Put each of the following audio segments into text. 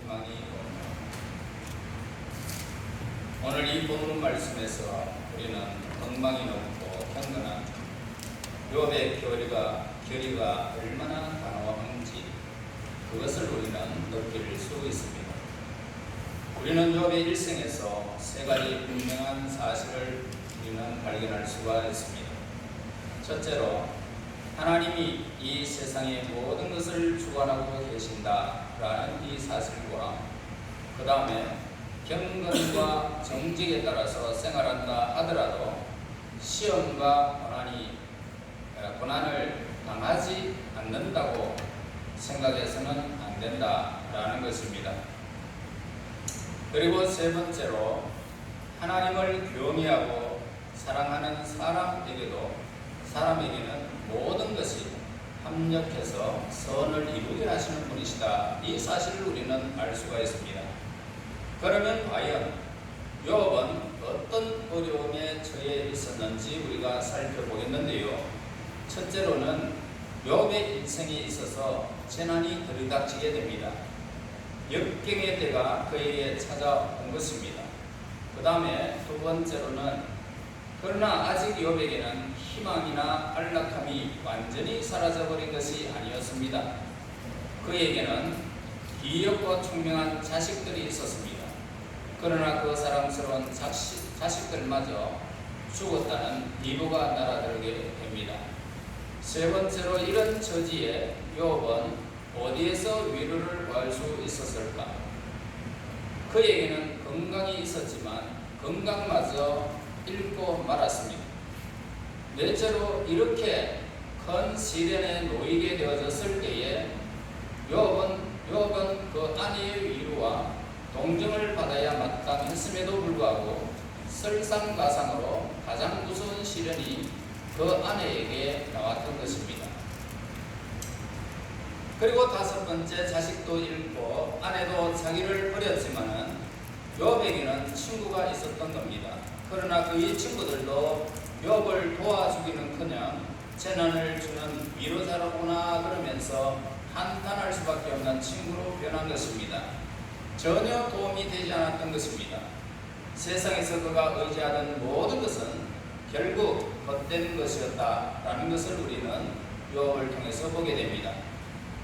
희망이 옵니다. 오늘 이 본문 말씀에서 우리는 엉망이 높고 경건한 욥의 결의가 얼마나 단호한지 그것을 우리는 느낄 수 있습니다. 우리는 욥의 일생에서 세 가지 분명한 사실을 우리는 발견할 수가 있습니다. 첫째로 하나님이 이 세상의 모든 것을 주관하고 계신다라는 이 사실과 그 다음에 경건과 정직에 따라서 생활한다 하더라도 시험과 고난을 당하지 않는다고 생각해서는 안 된다라는 것입니다. 그리고 세 번째로 하나님을 경외하고 사랑하는 사람에게는 모든 것이 합력해서 선을 이루게 하시는 분이시다. 이 사실을 우리는 알 수가 있습니다. 그러면 과연 욥은 어떤 어려움에 처해 있었는지 우리가 살펴보겠는데요. 첫째로는 욥의 인생에 있어서 재난이 들이닥치게 됩니다. 역경의 때가 그에게 찾아온 것입니다. 그 다음에 두 번째로는 그러나 아직 욥에게는 희망이나 안락함이 완전히 사라져버린 것이 아니었습니다. 그에게는 기업과 총명한 자식들이 있었습니다. 그러나 그 사랑스러운 자식들마저 죽었다는 비보가 날아들게 됩니다. 세 번째로 이런 처지에 욥은 어디에서 위로를 구할 수 있었을까? 그에게는 건강이 있었지만 건강마저 잃고 말았습니다. 넷째로 이렇게 큰 시련에 놓이게 되어졌을 때에 욥은 그 아내의 위로와 동정을 받아야 마땅했음에도 불구하고 설상가상으로 가장 무서운 시련이 그 아내에게 나왔던 것입니다. 그리고 다섯 번째, 자식도 잃고 아내도 자기를 버렸지만은 욥에게는 친구가 있었던 겁니다. 그러나 그의 친구들도 욥을 도와주기는커녕 재난을 주는 위로자로구나 그러면서 한탄할 수밖에 없는 친구로 변한 것입니다. 전혀 도움이 되지 않았던 것입니다. 세상에서 그가 의지하던 모든 것은 결국 헛된 것이었다라는 것을 우리는 욥을 통해서 보게 됩니다.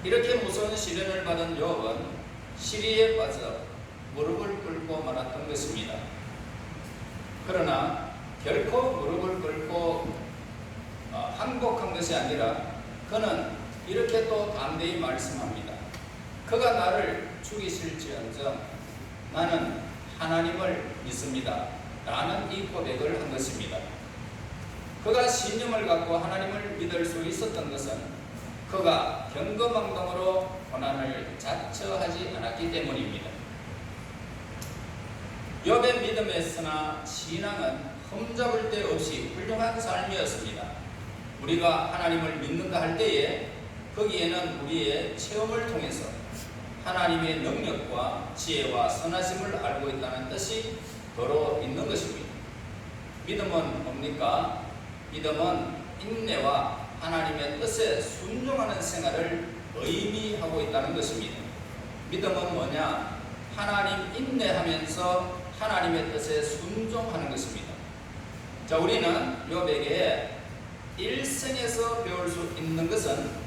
이렇게 무서운 시련을 받은 욥은 시리에 빠져 무릎을 꿇고 말았던 것입니다. 그러나 결코 무릎을 꿇고 항복한 것이 아니라 그는 이렇게 또 담대히 말씀합니다. 그가 나를 죽이실지언정 나는 하나님을 믿습니다. 라는 이 고백을 한 것입니다. 그가 신념을 갖고 하나님을 믿을 수 있었던 것은 그가 경거망동으로 고난을 자처하지 않았기 때문입니다. 욥의 믿음에서나 신앙은 흠잡을 데 없이 훌륭한 삶이었습니다. 우리가 하나님을 믿는다 할 때에 거기에는 우리의 체험을 통해서 하나님의 능력과 지혜와 선하심을 알고 있다는 뜻이 더러 있는 것입니다. 믿음은 뭡니까? 믿음은 인내와 하나님의 뜻에 순종하는 생활을 의미하고 있다는 것입니다. 믿음은 뭐냐? 하나님 인내하면서 하나님의 뜻에 순종하는 것입니다. 자, 우리는 욥에게 일생에서 배울 수 있는 것은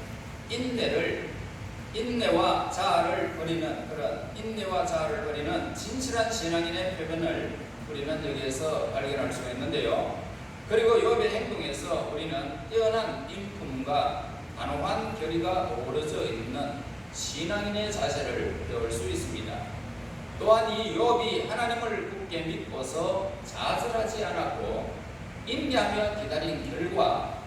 인내와 자아를 버리는 진실한 신앙인의 표현을 우리는 여기에서 발견할 수가 있는데요. 그리고 욥의 행동에서 우리는 뛰어난 인품과 단호한 결의가 어우러져 있는 신앙인의 자세를 배울 수 있습니다. 또한 이 욥이 하나님을 굳게 믿고서 좌절하지 않았고 인내하며 기다린 결과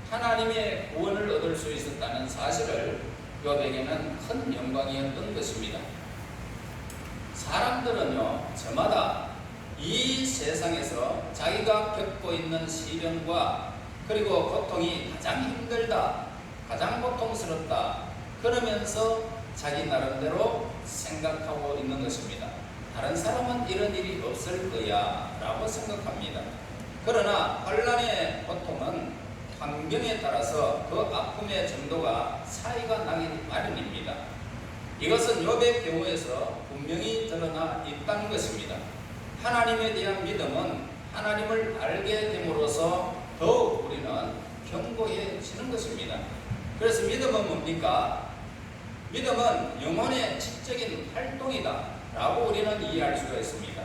하나님의 구원을 얻을 수 있었다는 사실을 욥에게는 큰 영광이었던 것입니다. 사람들은요, 저마다 이 세상에서 자기가 겪고 있는 시련과 그리고 고통이 가장 힘들다, 가장 고통스럽다 그러면서 자기 나름대로 생각하고 있는 것입니다. 다른 사람은 이런 일이 없을 거야 라고 생각합니다. 그러나 환난의 고통은 환경에 따라서 그 아픔의 정도가 차이가 나기 마련입니다. 이것은 욥의 경우에서 분명히 드러나 있다는 것입니다. 하나님에 대한 믿음은 하나님을 알게 됨으로써 더욱 우리는 견고해지는 것입니다. 그래서 믿음은 뭡니까? 믿음은 영혼의 지적인 활동이다 라고 우리는 이해할 수가 있습니다.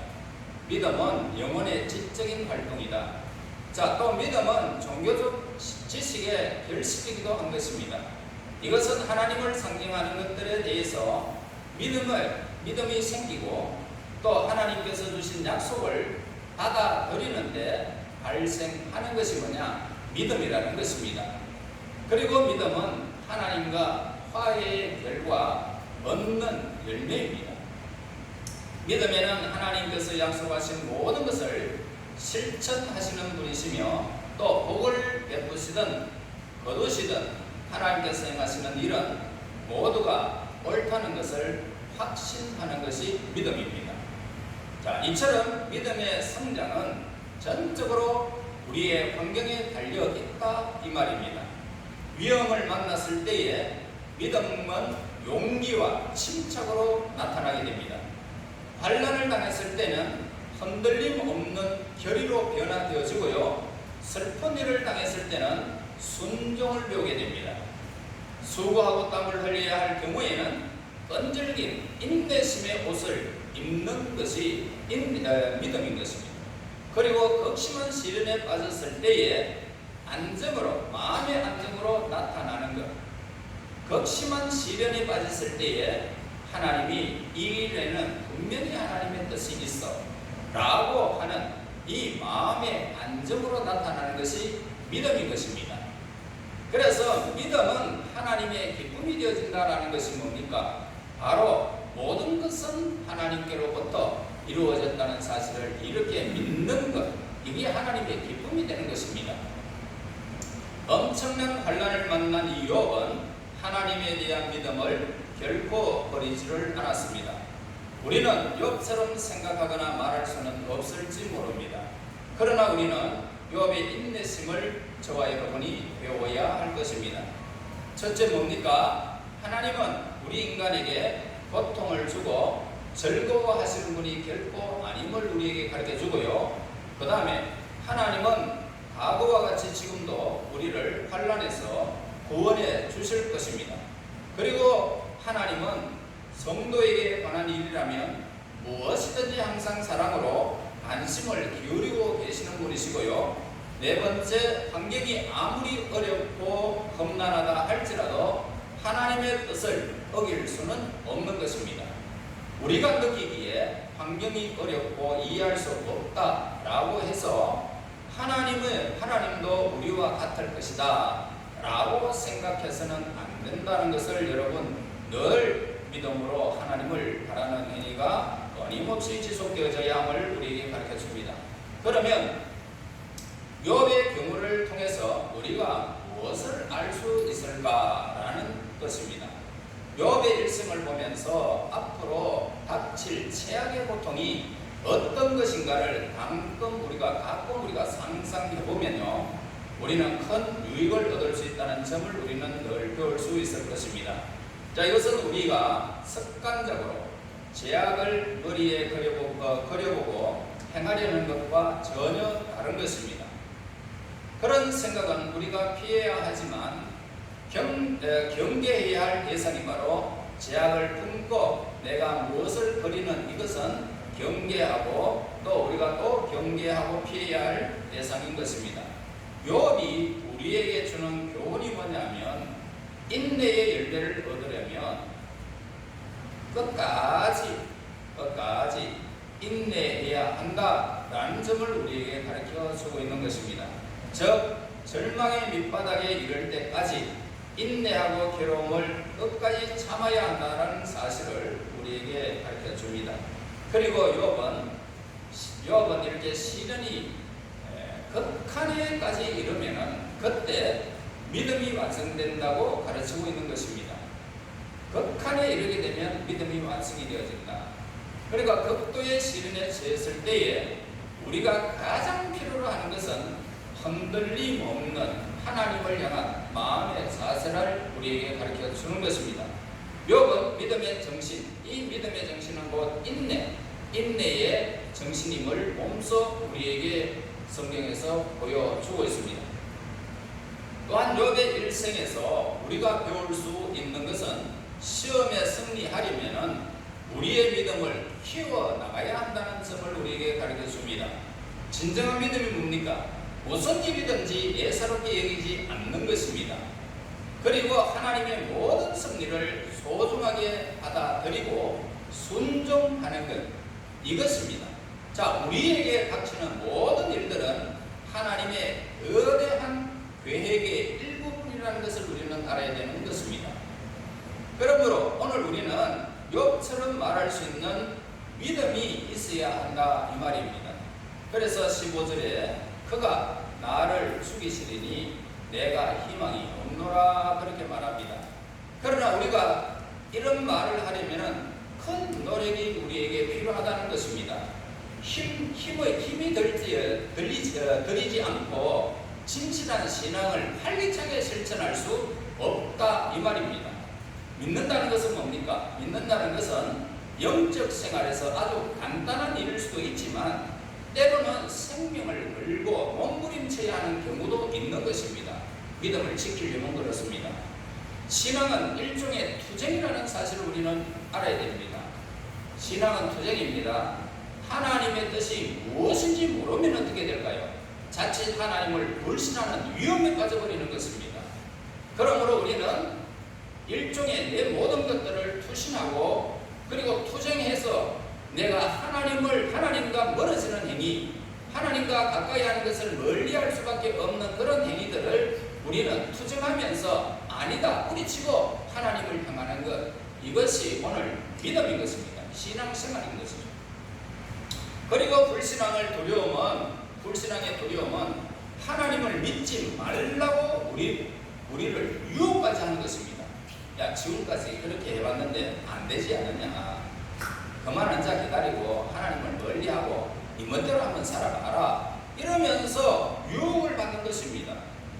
믿음은 영혼의 지적인 활동이다. 자, 또 믿음은 종교적 지식의 결실이기도 한 것입니다. 이것은 하나님을 상징하는 것들에 대해서 믿음이 생기고 또 하나님께서 주신 약속을 받아들이는데 발생하는 것이 뭐냐? 믿음이라는 것입니다. 그리고 믿음은 하나님과 화해의 결과 얻는 열매입니다. 믿음에는 하나님께서 약속하신 모든 것을 실천하시는 분이시며 또 복을 베푸시든 거두시든 하나님께서 행하시는 일은 모두가 옳다는 것을 확신하는 것이 믿음입니다. 자, 이처럼 믿음의 성장은 전적으로 우리의 환경에 달려 있다 이 말입니다. 위험을 만났을 때에 믿음은 용기와 침착으로 나타나게 됩니다. 환난을 당했을 때는 흔들림 없는 결의로 변화되어지고요. 슬픈 일을 당했을 때는 순종을 배우게 됩니다. 수고하고 땀을 흘려야 할 경우에는 끈질긴 인내심의 옷을 입는 것이 믿음인 것입니다. 그리고 극심한 시련에 빠졌을 때에 안정으로, 마음의 안정으로 나타나는 것. 극심한 시련에 빠졌을 때에 하나님이 이 일에는 분명히 하나님의 뜻이 있어 라고 하는 이 마음의 안정으로 나타나는 것이 믿음인 것입니다. 그래서 믿음은 하나님의 기쁨이 되어진다라는 것이 뭡니까? 바로 모든 것은 하나님께로부터 이루어졌다는 사실을 이렇게 믿는 것, 이게 하나님의 기쁨이 되는 것입니다. 엄청난 환난을 만난 이 욥은 하나님에 대한 믿음을 결코 버리지를 않았습니다. 우리는 욥처럼 생각하거나 말할 수는 없을지 모릅니다. 그러나 우리는 욥의 인내심을 저와 여러분이 배워야 할 것입니다. 첫째 뭡니까? 하나님은 우리 인간에게 고통을 주고 즐거워하시는 분이 결코 아님을 우리에게 가르쳐 주고요. 그 다음에 하나님은 과거와 같이 지금도 우리를 환난에서 구원해 주실 것입니다. 그리고 하나님은 성도에게 관한 일이라면 무엇이든지 항상 사랑으로 관심을 기울이고 계시는 분이시고요. 네 번째, 환경이 아무리 어렵고 험난하다 할지라도 하나님의 뜻을 어길 수는 없는 것입니다. 우리가 느끼기에 환경이 어렵고 이해할 수 없다라고 해서 하나님도 우리와 같을 것이다 라고 생각해서는 안 된다는 것을 여러분 늘 믿음으로 하나님을 바라는 행위가 끊임없이 지속되어져야 함을 우리에게 가르쳐 줍니다. 그러면 욥의 경우를 통해서 우리가 무엇을 알 수 있을까라는 것입니다. 욥의 일생을 보면서 앞으로 닥칠 최악의 고통이 어떤 것인가를 가끔 우리가 상상해 보면요, 우리는 큰 유익을 얻을 수 있다는 점을 우리는 늘 배울 수 있을 것입니다. 자, 이것은 우리가 습관적으로 제약을 머리에 그려보고 행하려는 것과 전혀 다른 것입니다. 그런 생각은 우리가 피해야 하지만 경계해야 할 대상이 바로 제약을 품고 내가 무엇을 그리는 이것은 경계하고 또 우리가 또 경계하고 피해야 할 대상인 것입니다. 욥이 우리에게 주는 교훈이 뭐냐면 인내의 열매를 얻으려면 끝까지 인내해야 한다라는 점을 우리에게 가르쳐 주고 있는 것입니다. 즉 절망의 밑바닥에 이를 때까지 인내하고 괴로움을 끝까지 참아야 한다는 사실을 우리에게 가르쳐 줍니다. 그리고 욥은 이렇게 시련이 극한에까지 이르면은 그때 믿음이 완성된다고 가르치고 있는 것입니다. 극한에 이르게 되면 믿음이 완성이 되어진다. 그러니까 극도의 시련에 처했을 때에 우리가 가장 필요로 하는 것은 흔들림 없는 하나님을 향한 마음의 자세를 우리에게 가르쳐 주는 것입니다. 욥은 믿음의 정신, 이 믿음의 정신은 곧 인내의 정신임을 몸소 우리에게 성경에서 보여주고 있습니다. 또한 욥의 일생에서 우리가 배울 수 있는 것은 시험에 승리하려면 우리의 믿음을 키워나가야 한다는 점을 우리에게 가르쳐 줍니다. 진정한 믿음이 뭡니까? 무슨 일이든지 예사롭게 여기지 않는 것입니다. 그리고 하나님의 모든 승리를 소중하게 받아들이고 순종하는 것, 이것입니다. 자, 우리에게 닥치는 모든 일들은 하나님의 거대한 계획의 일부분이라는 것을 우리는 알아야 되는 것입니다. 그러므로 오늘 우리는 욥처럼 말할 수 있는 믿음이 있어야 한다, 이 말입니다. 그래서 15절에 그가 나를 죽이시리니 내가 희망이 없노라, 그렇게 말합니다. 그러나 우리가 이런 말을 하려면 큰 노력이 우리에게 필요하다는 것입니다. 힘이 들이지 않고 진실한 신앙을 활기차게 실천할 수 없다, 이 말입니다. 믿는다는 것은 뭡니까? 믿는다는 것은 영적 생활에서 아주 간단한 일일 수도 있지만 때로는 생명을 걸고 몸부림쳐야 하는 경우도 있는 것입니다. 믿음을 지키려면 그렇습니다. 신앙은 일종의 투쟁이라는 사실을 우리는 알아야 됩니다. 신앙은 투쟁입니다. 하나님의 뜻이 무엇인지 모르면 어떻게 될까요? 자칫 하나님을 불신하는 위험에 빠져버리는 것입니다. 그러므로 우리는 일종의 내 모든 것들을 투신하고 그리고 투쟁해서 내가 하나님과 멀어지는 행위, 하나님과 가까이 하는 것을 멀리할 수밖에 없는 그런 행위들을 우리는 투쟁하면서 아니다, 뿌리치고 하나님을 향하는 것, 이것이 오늘 믿음인 것입니다. 신앙생활인 것이죠. 그리고 불신앙의 두려움은 하나님을 믿지 말라고 우리를 유혹까지 하는 것입니다. 야, 지금까지 그렇게 해왔는데 안 되지 않느냐, 그만 앉아 기다리고 하나님을 멀리하고 네 멋대로 한번 살아가라, 이러면서 유혹을 받는 것입니다.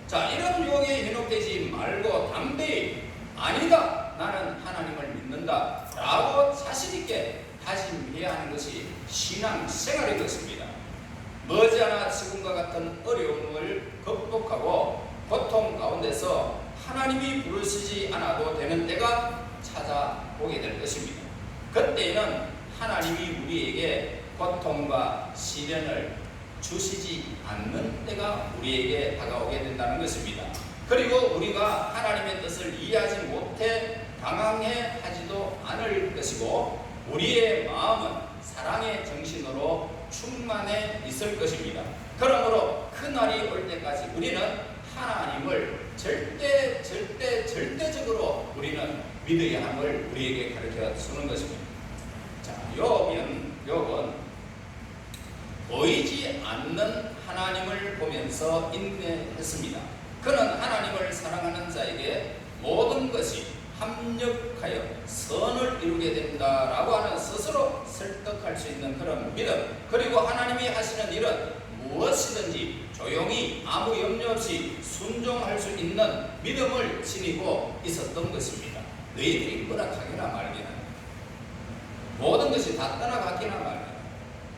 자, 이런 유혹에 현혹되지 말고 담대히 아니다, 나는 하나님을 믿는다 라고 자신있게 다짐해야 하는 것이 신앙생활인 것입니다. 머지않아 지금과 같은 어려움을 극복하고 고통 가운데서 하나님이 부르시지 않아도 되는 때가 찾아오게 될 것입니다. 그때에는 하나님이 우리에게 고통과 시련을 주시지 않는 때가 우리에게 다가오게 된다는 것입니다. 그리고 우리가 하나님의 뜻을 이해하지 못해 당황해 하지도 않을 것이고 우리의 마음은 사랑의 정신으로 충만해 있을 것입니다. 그러므로 그날이 올 때까지 우리는 하나님을 절대적으로 우리는 믿어야 함을 우리에게 가르쳐 주는 것입니다. 자, 욥은 보이지 않는 하나님을 보면서 인내했습니다. 그는 하나님을 사랑하는 자에게 모든 것이 합력하여 선을 이루게 된다라고 하는 스스로 설득할 수 있는 그런 믿음, 그리고 하나님이 하시는 일은 무엇이든지 조용히 아무 염려 없이 순종할 수 있는 믿음을 지니고 있었던 것입니다. 너희들이 허락하기나 말기나 모든 것이 다 떠나가기나 말기나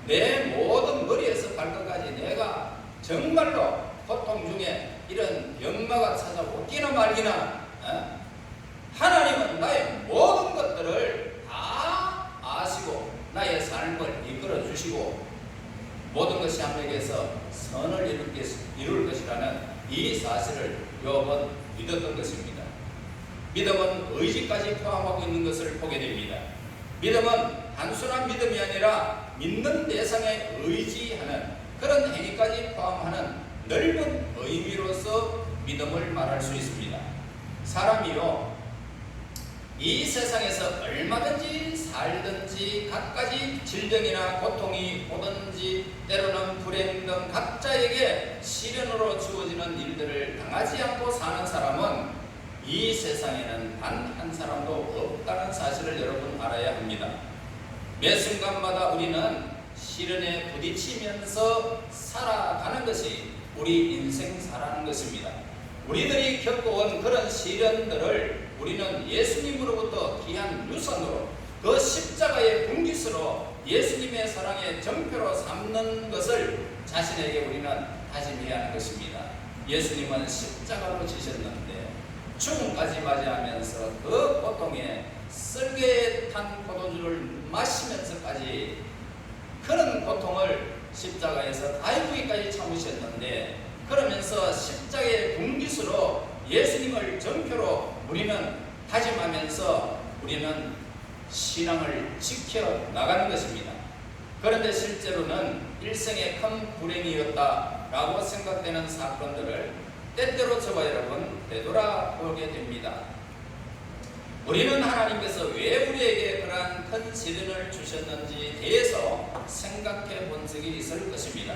내 모든 머리에서 발끝까지 내가 정말로 고통 중에 이런 병마가 찾아오기나 말기나 하나님은 나의 모든 것들을 다 아시고 나의 삶을 이끌어 주시고 모든 것이 합력해서 선을 이룰 것이라는 이 사실을 욥은 믿었던 것입니다. 믿음은 의지까지 포함하고 있는 것을 보게 됩니다. 믿음은 단순한 믿음이 아니라 믿는 대상에 의지하는 그런 행위까지 포함하는 넓은 의미로서 믿음을 말할 수 있습니다. 사람이요, 이 세상에서 얼마든지 살든지 갖가지 질병이나 고통이 오든지 때로는 불행 등 각자에게 시련으로 주어지는 일들을 당하지 않고 사는 사람은 이 세상에는 단 한 사람도 없다는 사실을 여러분 알아야 합니다. 매 순간마다 우리는 시련에 부딪히면서 살아가는 것이 우리 인생사라는 것입니다. 우리들이 겪어온 그런 시련들을 우리는 예수님으로부터 귀한 유산으로 그 십자가의 분깃으로 예수님의 사랑의 정표로 삼는 것을 자신에게 우리는 다짐해야 하는 것입니다. 예수님은 십자가로 지셨는데 죽음까지 맞이하면서 그 고통에 썰개에 탄 포도주를 마시면서까지 그런 고통을 십자가에서 다이구기까지 참으셨는데, 그러면서 십자가의 분깃으로 예수님을 정표로 우리는 다짐하면서 우리는 신앙을 지켜나가는 것입니다. 그런데 실제로는 일생의 큰 불행이었다라고 생각되는 사건들을 때때로 저와 여러분 되돌아보게 됩니다. 우리는 하나님께서 왜 우리에게 그러한 큰 시련을 주셨는지에 대해서 생각해 본 적이 있을 것입니다.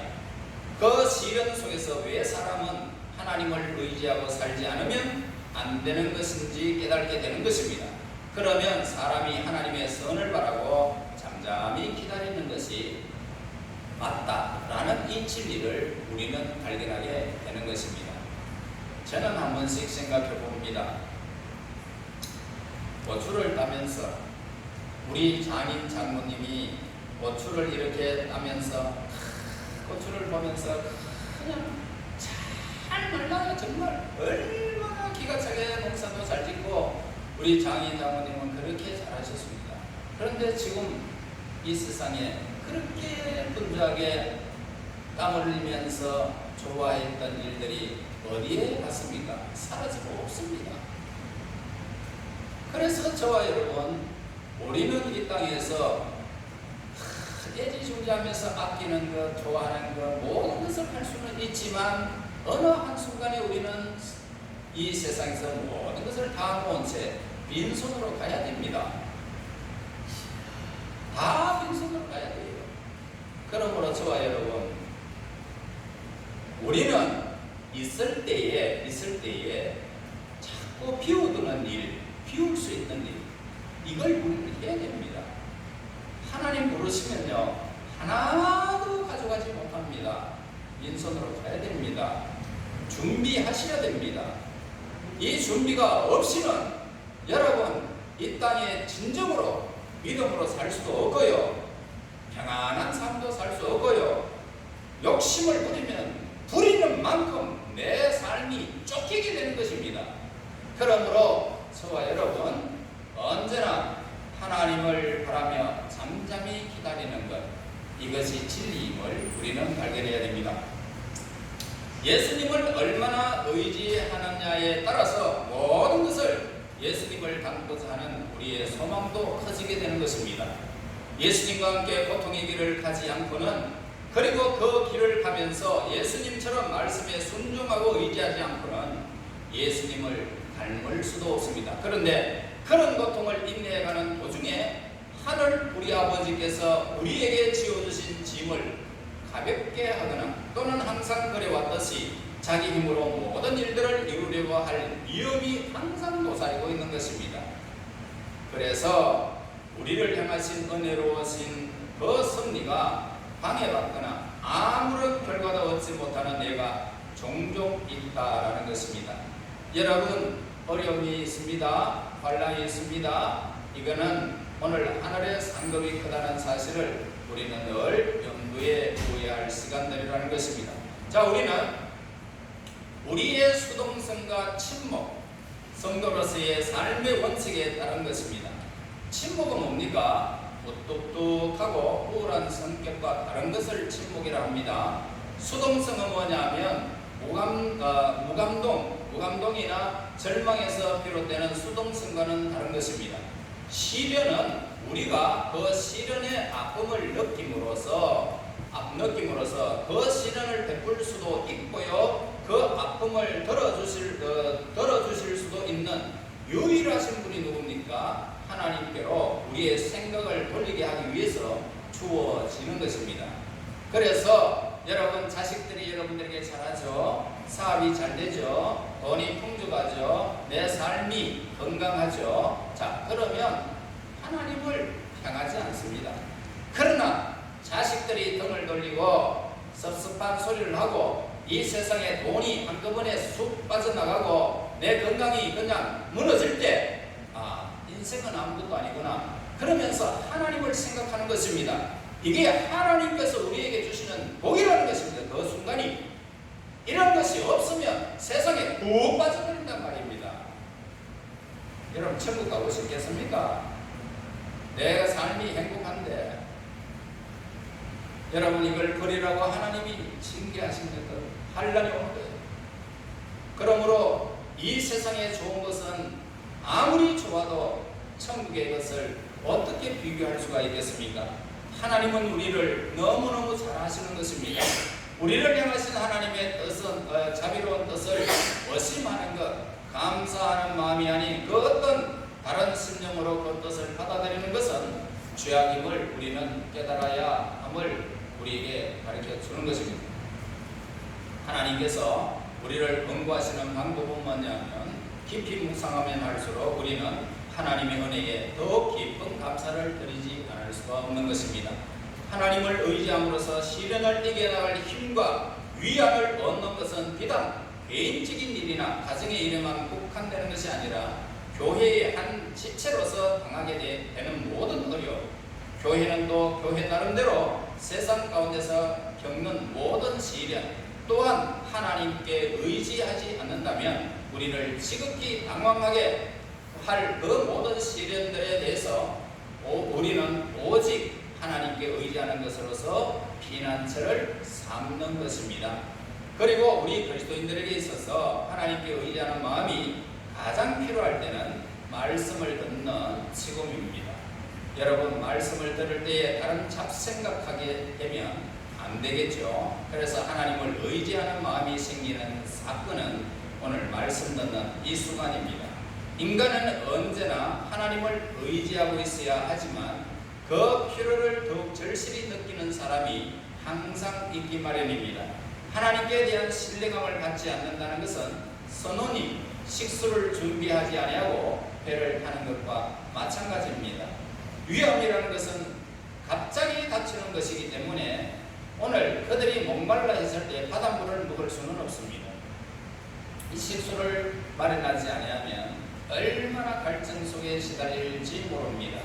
그 시련 속에서 왜 사람은 하나님을 의지하고 살지 않으면 안 되는 것인지 깨닫게 되는 것입니다. 그러면 사람이 하나님의 선을 바라고 잠잠히 기다리는 것이 맞다라는 이 진리를 우리는 발견하게 되는 것입니다. 저는 한 번씩 생각해 봅니다. 고추를 따면서 우리 장인 장모님이 고추를 이렇게 따면서 고추를 보면서 그냥 잘 말라요. 정말 얼마나 기가 차게 농사도 잘 짓고 우리 장인 장모님은 그렇게 잘하셨습니다. 그런데 지금 이 세상에 그렇게 분주하게 땀 흘리면서 좋아했던 일들이 어디에 갔습니까? 사라지고 없습니다. 그래서 저와 여러분, 우리는 이 땅에서 애지중지하면서 아끼는 것, 좋아하는 것, 모든 것을 할 수는 있지만 어느 한순간에 우리는 이 세상에서 모든 것을 다 모은 채 빈손으로 가야 됩니다. 다 빈손으로 가야 돼요. 그러므로 저와 여러분, 우리는 있을 때에 자꾸 비워두는 일, 비울 수 있는 일, 이걸 우리는 해야 됩니다. 하나님 부르시면요, 하나도 가져가지 못합니다. 빈손으로 가야 됩니다. 준비하셔야 됩니다. 이 준비가 없이는 여러분 이 땅에 진정으로 믿음으로 살 수도 없고요, 평안한 삶도 살 수 없고요, 욕심을 부리는 만큼 내 삶이 쫓기게 되는 것입니다. 그러므로 저와 여러분, 언제나 하나님을 바라며 잠잠히 기다리는 것, 이것이 진리임을 우리는 발견해야 됩니다. 예수님을 얼마나 의지하느냐에 따라서 모든 것을 예수님을 닮고자 하는 우리의 소망도 커지게 되는 것입니다. 예수님과 함께 고통의 길을 가지 않고는, 그리고 그 길을 가면서 예수님처럼 말씀에 순종하고 의지하지 않고는 예수님을 닮을 수도 없습니다. 그런데 그런 고통을 인내해가는 도중에 하늘 우리 아버지께서 우리에게 지어주신 짐을 가볍게 하거나 또는 항상 그래왔듯이 자기 힘으로 모든 일들을 이루려고 할 위험이 항상 도사리고 있는 것입니다. 그래서 우리를 향하신 은혜로우신 그 섭리가 방해받거나 아무런 결과도 얻지 못하는 때가 종종 있다라는 것입니다. 여러분, 어려움이 있습니다. 환난이 있습니다. 이거는 오늘 하늘의 상급이 크다는 사실을 우리는 늘 염두에 두어야 할 시간들이라는 것입니다. 자, 우리는 우리의 수동성과 침묵, 성도로서의 삶의 원칙에 따른 것입니다. 침묵은 뭡니까? 무뚝뚝하고 우울한 성격과 다른 것을 침묵이라 합니다. 수동성은 뭐냐면 무감동이나 절망에서 비롯되는 수동성과는 다른 것입니다. 시련은 우리가 그 시련의 아픔을 느낌으로써 그 시련을 베풀 수도 있고요, 그 아픔을 덜어주실 수도 있는 유일하신 분이 누굽니까? 하나님께로 우리의 생각을 돌리게 하기 위해서 주어지는 것입니다. 그래서 여러분, 자식들이 여러분들에게 잘하죠, 사업이 잘 되죠, 돈이 풍족하죠, 내 삶이 건강하죠. 자, 그러면 하나님을 향하지 않습니다. 그러나 자식들이 등을 돌리고 섭섭한 소리를 하고 이 세상에 돈이 한꺼번에 쑥 빠져나가고 내 건강이 그냥 무너질 때 인생은 아무것도 아니구나 그러면서 하나님을 생각하는 것입니다. 이게 하나님께서 우리에게 주시는 복이라는 것입니다. 그 순간이 이런 것이 없으면 세상에 푹 빠져버린단 말입니다. 여러분 천국 가고 싶겠습니까? 내가 삶이 행복한데 여러분 이걸 버리라고 하나님이 징계하시는 것 환란이 오는 거예요. 그러므로 이 세상에 좋은 것은 아무리 좋아도 천국의 것을 어떻게 비교할 수가 있겠습니까? 하나님은 우리를 너무너무 잘 아시는 것입니다. 우리를 향하신 하나님의 뜻은 자비로운 뜻을 의심하는 것, 감사하는 마음이 아닌 그 어떤 다른 신념으로 그 뜻을 받아들이는 것은 죄악임을 우리는 깨달아야 함을 우리에게 가르쳐 주는 것입니다. 하나님께서 우리를 권고하시는 방법은 뭐냐면 깊이 묵상하면 할수록 우리는 하나님의 은혜에 더욱 깊은 감사를 드리지 않을 수가 없는 것입니다. 하나님을 의지함으로써 시련을 이겨나갈 힘과 위안을 얻는 것은 비단 개인적인 일이나 가정의 일에만 국한되는 것이 아니라 교회의 한 지체로서 당하게 되는 모든 어려움, 교회는 또 교회 나름대로 세상 가운데서 겪는 모든 시련 또한 하나님께 의지하지 않는다면 우리를 지극히 당황하게 할 그 모든 시련들에 대해서 우리는 오직 하나님께 의지하는 것으로서 피난처를 삼는 것입니다. 그리고 우리 그리스도인들에게 있어서 하나님께 의지하는 마음이 가장 필요할 때는 말씀을 듣는 지금입니다. 여러분 말씀을 들을 때에 다른 잡생각하게 되면 안 되겠죠. 그래서 하나님을 의지하는 마음이 생기는 사건은 오늘 말씀 듣는 이 순간입니다. 인간은 언제나 하나님을 의지하고 있어야 하지만 그 필요를 더욱 절실히 느끼는 사람이 항상 있기 마련입니다. 하나님께 대한 신뢰감을 갖지 않는다는 것은 선원이 식수를 준비하지 아니하고 배를 타는 것과 마찬가지입니다. 위험이라는 것은 갑자기 닥치는 것이기 때문에 오늘 그들이 목말라 했을 때 바닷물을 먹을 수는 없습니다. 이 식수를 마련하지 아니하면 얼마나 갈증 속에 시달릴지 모릅니다.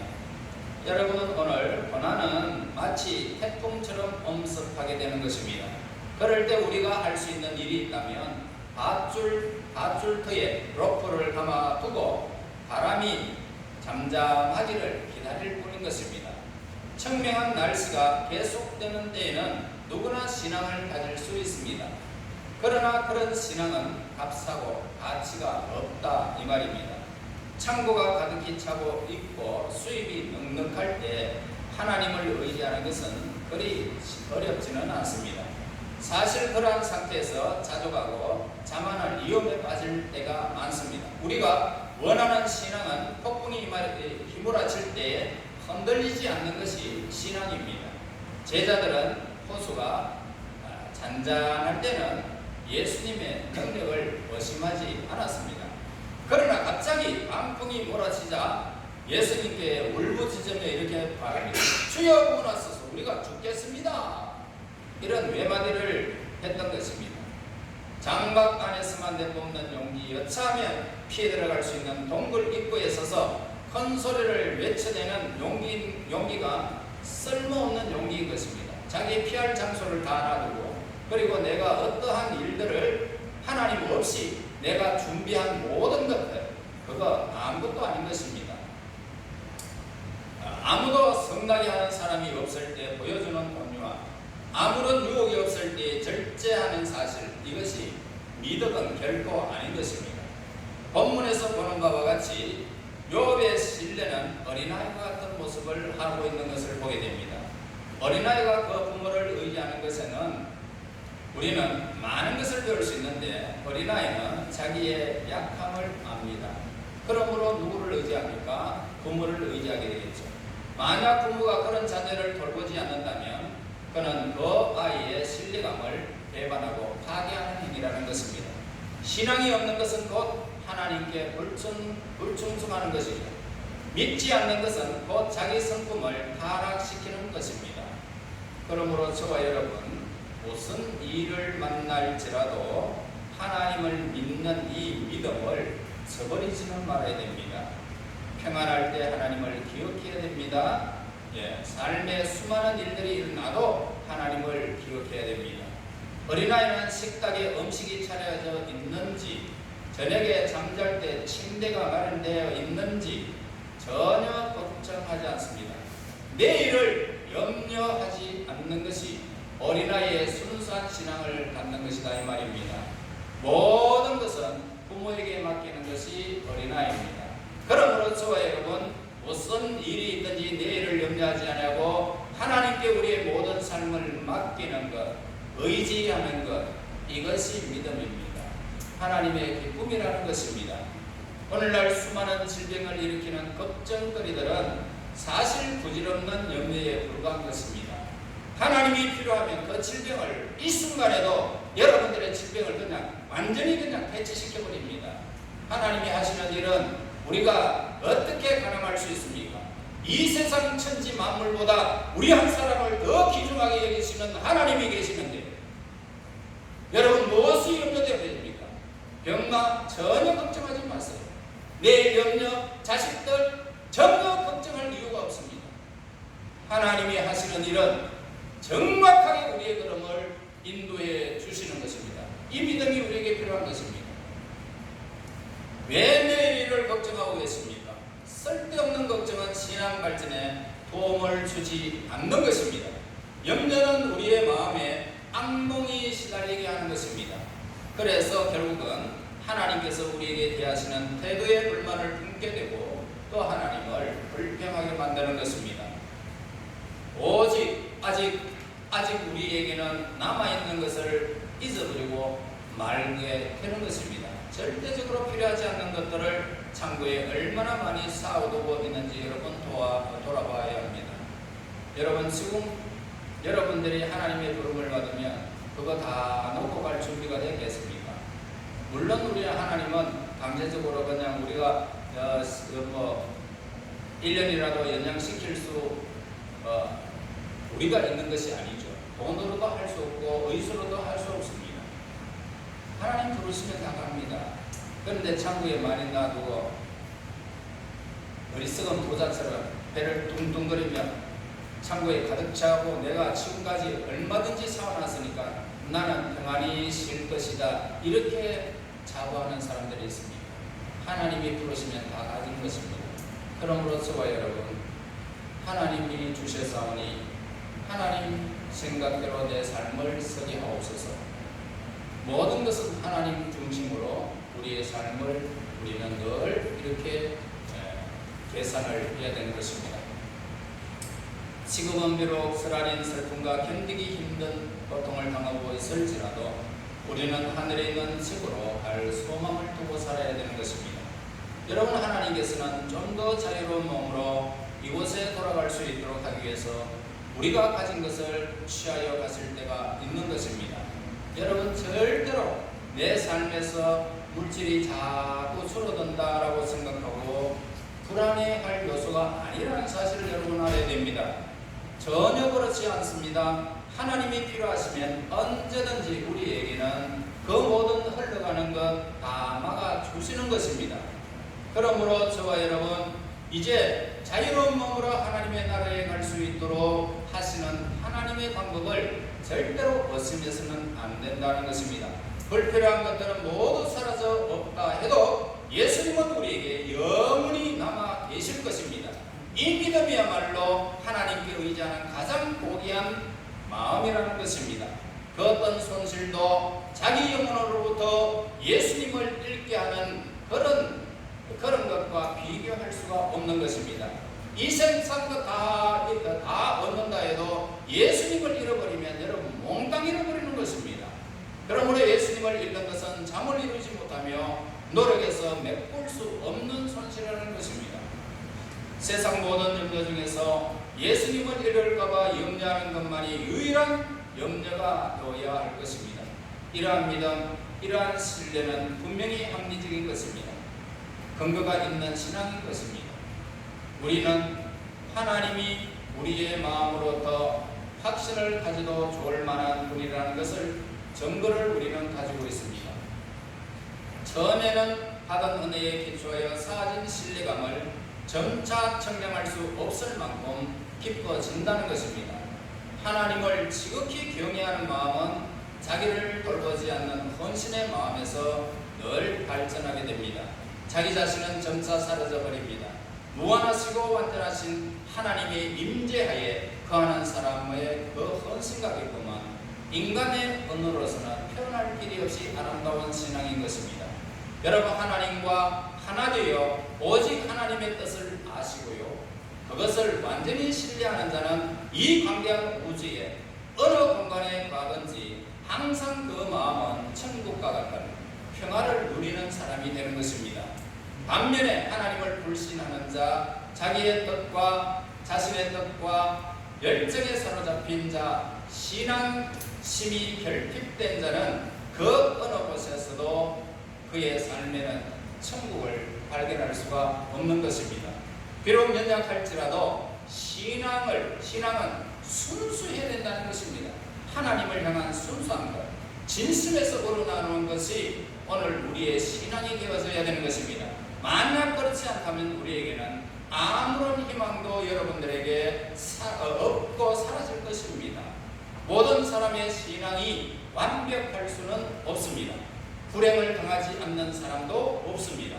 여러분 오늘 고난은 마치 태풍처럼 엄습하게 되는 것입니다. 그럴 때 우리가 할 수 있는 일이 있다면 밧줄터에 로프를 감아두고 바람이 잠잠하기를 기다릴 뿐인 것입니다. 청명한 날씨가 계속되는 때에는 누구나 신앙을 가질 수 있습니다. 그러나 그런 신앙은 값싸고 가치가 없다 이 말입니다. 창고가 가득히 차고 있고 수입이 넉넉할 때 하나님을 의지하는 것은 그리 어렵지는 않습니다. 사실 그러한 상태에서 자족하고 자만할 위험에 빠질 때가 많습니다. 우리가 원하는 신앙은 폭풍이 휘몰아칠 때에 흔들리지 않는 것이 신앙입니다. 제자들은 호수가 잔잔할 때는 예수님의 능력을 의심하지 않았습니다. 그러나 갑자기 광풍이 몰아치자 예수님께 울부짖으며 이렇게 말합니다. 주여 구원하소서 우리가 죽겠습니다. 이런 외마디를 했던 것입니다. 장막 안에서만 내뿜는 용기 여차하면 피해 들어갈 수 있는 동굴 입구에 서서 큰 소리를 외쳐내는 용기가 쓸모없는 용기인 것입니다. 자기 피할 장소를 다 놔두고 그리고 내가 어떠한 일들을 하나님 없이 내가 준비한 모든 것들 그거 아무것도 아닌 것입니다. 아무도 성나게 하는 사람이 없을 때 보여주는 온유와 아무런 유혹이 없을 때 절제하는 사실 이것이 미덕은 결코 아닌 것입니다. 본문에서 보는 바와 같이 욥의 신뢰는 어린아이와 같은 모습을 하고 있는 것을 보게 됩니다. 어린아이가 그 부모를 의지하는 것에는 우리는 많은 것을 배울 수 있는데 어린아이는 자기의 약함을 압니다. 그러므로 누구를 의지합니까? 부모를 의지하게 되겠죠. 만약 부모가 그런 자녀를 돌보지 않는다면 그는 그 아이의 신뢰감을 배반하고 파괴하는 행위라는 것입니다. 신앙이 없는 것은 곧 하나님께 불충성하는 것이죠. 믿지 않는 것은 곧 자기 성품을 타락시키는 것입니다. 그러므로 저와 여러분 무슨 일을 만날지라도 하나님을 믿는 이 믿음을 저버리지는 말아야 됩니다. 평안할 때 하나님을 기억해야 됩니다. 삶에 수많은 일들이 일어나도 하나님을 기억해야 됩니다. 어린아이는 식탁에 음식이 차려져 있는지, 저녁에 잠잘 때 침대가 마련되어 있는지 전혀 걱정하지 않습니다. 내일을 염려하지 않는 것이 어린아이의 순수한 신앙을 갖는 것이다 이 말입니다. 모든 것은 부모에게 맡기는 것이 어린아이입니다. 그러므로 저와 여러분, 무슨 일이 있든지 내일을 염려하지 않고 하나님께 우리의 모든 삶을 맡기는 것, 의지하는 것, 이것이 믿음입니다. 하나님의 기쁨이라는 것입니다. 오늘날 수많은 질병을 일으키는 걱정거리들은 사실 부질없는 염려에 불과한 것입니다. 하나님이 필요하면 그 질병을 이 순간에도 여러분들의 질병을 그냥 완전히 그냥 해체시켜버립니다. 하나님이 하시는 일은 우리가 어떻게 가늠할 수 있습니까? 이 세상 천지 만물보다 우리 한 사람을 더 귀중하게 여기시는 하나님이 계시는데 여러분 무엇이 염려되어야 됩니까? 병나 전혀 걱정하지 마세요. 내일 염려, 자식들 전혀 걱정할 이유가 없습니다. 하나님이 하시는 일은 정확하게 우리의 걸음을 인도해 주시는 것입니다. 이 믿음이 우리에게 필요한 것입니다. 왜 내일을 걱정하고 계십니까? 쓸데없는 걱정은 신앙 발전에 도움을 주지 않는 것입니다. 염려는 우리의 마음에 악몽이 시달리게 하는 것입니다. 그래서 결국은 하나님께서 우리에게 대하시는 태도에 불만을 품게 되고 또 하나님을 불평하게 만드는 것입니다. 오직 아직 우리에게는 남아있는 것을 잊어버리고 말게 되는 것입니다. 절대적으로 필요하지 않는 것들을 창고에 얼마나 많이 쌓아두고 있는지 여러분 돌아봐야 합니다. 여러분 지금 여러분들이 하나님의 부름을 받으면 그거 다 놓고 갈 준비가 되겠습니까? 물론 우리 하나님은 강제적으로 그냥 우리가 1년이라도 연장시킬 수 우리가 있는 것이 아니죠. 돈으로도 할 수 없고 의수로도 할 수 없습니다. 하나님 부르시면 다 갑니다. 그런데 창고에 많이 놔두고 어리석은 부자처럼 배를 둥둥거리며 창고에 가득 차고 내가 지금까지 얼마든지 사와놨으니까 나는 평안히 쉴 것이다, 이렇게 자부하는 사람들이 있습니다. 하나님이 부르시면 다 가진 것입니다. 그러므로 저와 여러분, 하나님이 주셨사오니 하나님 생각대로 내 삶을 서게 하옵소서. 모든 것은 하나님 중심으로 우리의 삶을 우리는 늘 이렇게 계산을 해야 되는 것입니다. 지금은 비록 쓰라린 슬픔과 견디기 힘든 고통을 당하고 있을지라도 우리는 하늘에 있는 집으로 갈 소망을 두고 살아야 되는 것입니다. 여러분, 하나님께서는 좀 더 자유로운 몸으로 이곳에 돌아갈 수 있도록 하기 위해서 우리가 가진 것을 취하여 갔을 때가 있는 것입니다. 여러분, 절대로 내 삶에서 물질이 자꾸 줄어든다라고 생각하고 불안해할 요소가 아니라는 사실을 여러분 알아야 됩니다. 전혀 그렇지 않습니다. 하나님이 필요하시면 언제든지 우리에게는 그 모든 흘러가는 것 다 막아주시는 것입니다. 그러므로 저와 여러분, 이제 자유로운 몸으로 하나님의 나라에 갈 수 있도록 하시는 하나님의 방법을 절대로 없으면서는 안 된다는 것입니다. 불필요한 것들은 모두 사라져 없다 해도 예수님은 우리에게 영원히 남아 계실 것입니다. 이 믿음이야말로 하나님께 의지하는 가장 고귀한 마음이라는 것입니다. 그 어떤 손실도 자기 영혼으로부터 예수님을 잃게 하는 그런 것과 비교할 수가 없는 것입니다. 이 세상 것 다 얻는다 해도 예수님을 잃어버리면 여러분 몽땅 잃어버리는 것입니다. 그러므로 예수님을 잃는 것은 잠을 이루지 못하며 노력해서 메꿀 수 없는 손실이라는 것입니다. 세상 모든 염려 중에서 예수님을 잃을까봐 염려하는 것만이 유일한 염려가 되어야 할 것입니다. 이러한 믿음, 이러한 신뢰는 분명히 합리적인 것입니다. 근거가 있는 신앙인 것입니다. 우리는 하나님이 우리의 마음으로부터 확신을 가져도 좋을 만한 분이라는 것을 증거를 우리는 가지고 있습니다. 전에는 받은 은혜에 기초하여 쌓아진 신뢰감을 점차 청량할 수 없을 만큼 깊어진다는 것입니다. 하나님을 지극히 경외하는 마음은 자기를 돌보지 않는 헌신의 마음에서 늘 발전하게 됩니다. 자기 자신은 점차 사라져 버립니다. 무한하시고 완전하신 하나님의 임재하에 거하는 사람의 그 헌신가겠구만 인간의 언어로서는 표현할 길이 없이 아름다운 신앙인 것입니다. 여러분, 하나님과 하나 되어 오직 하나님의 뜻을 아시고요, 그것을 완전히 신뢰하는 자는 이 광대한 우주에 어느 공간에 가든지 항상 그 마음은 천국과 같은 평화를 누리는 사람이 되는 것입니다. 반면에 하나님을 불신하는 자, 자기의 뜻과 자신의 뜻과 열정에 사로잡힌 자, 신앙심이 결핍된 자는 그 어느 곳에서도 그의 삶에는 천국을 발견할 수가 없는 것입니다. 비록 연약할지라도 신앙은 순수해야 된다는 것입니다. 하나님을 향한 순수한 것, 진심에서 우러나오는 것이 오늘 우리의 신앙이 되어져야 되는 것입니다. 만약 그렇지 않다면 우리에게는 아무런 희망도 여러분들에게 없고 사라질 것입니다. 모든 사람의 신앙이 완벽할 수는 없습니다. 불행을 당하지 않는 사람도 없습니다.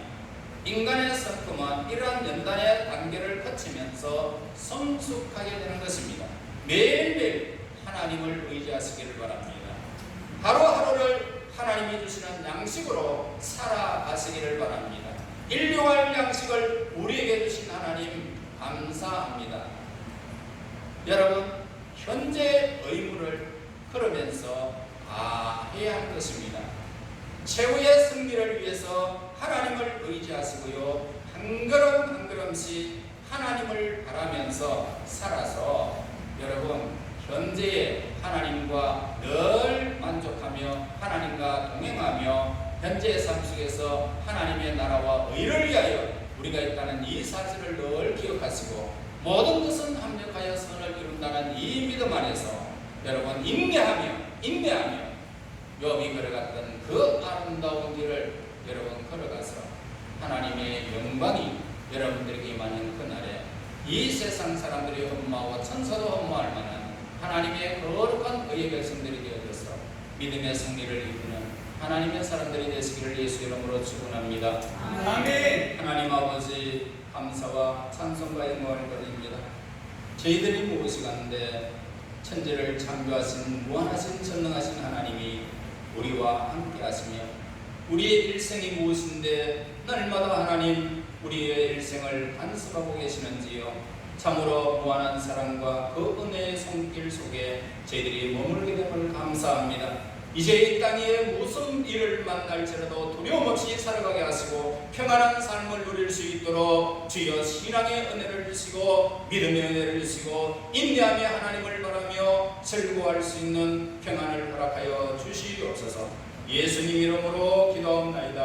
인간의 성품은 이러한 연단의 단계를 거치면서 성숙하게 되는 것입니다. 매일매일 하나님을 의지하시기를 바랍니다. 하루하루를 하나님이 주시는 양식으로 살아가시기를 바랍니다. 일용할 양식을 우리에게 주신 하나님 감사합니다. 여러분, 현재의 의무를 걸으면서 다 해야 할 것입니다. 최후의 승리를 위해서 하나님을 의지하시고요, 한 걸음 한 걸음씩 하나님을 바라면서 살아서 여러분, 현재의 하나님과 늘 만족하며 하나님과 동행하며 현재의 삶 속에서 하나님의 나라와 의를 위하여 우리가 있다는 이 사실을 늘 기억하시고 모든 것은 합력하여 선을 이룬다는 이 믿음 안에서 여러분 인내하며 욥이 걸어갔던 그 아름다운 길을 여러분 걸어가서 하나님의 영광이 여러분들에게 임하는 그날에 이 세상 사람들이 흠모하고 천사도 흠모할 만한 하나님의 거룩한 의의 백성들이 되어져서 믿음의 승리를 이루는 하나님의 사람들이 되시기를 예수 이름으로 축원합니다. 아멘. 하나님 아버지, 감사와 찬송과 영광을 드립니다. 저희들이 무엇이간데 천지를 창조하신 무한하신 전능하신 하나님이 우리와 함께 하시며 우리의 일생이 무엇인데 날마다 하나님 우리의 일생을 간섭하고 계시는지요. 참으로 무한한 사랑과 그 은혜의 손길 속에 저희들이 머물게 됨을 감사합니다. 이제 이 땅에 무슨 일을 만날지라도 두려움 없이 살아가게 하시고 평안한 삶을 누릴 수 있도록 주여 신앙의 은혜를 주시고 믿음의 은혜를 주시고 인내하며 하나님을 바라며 즐거워할 수 있는 평안을 허락하여 주시옵소서. 예수님 이름으로 기도합나이다.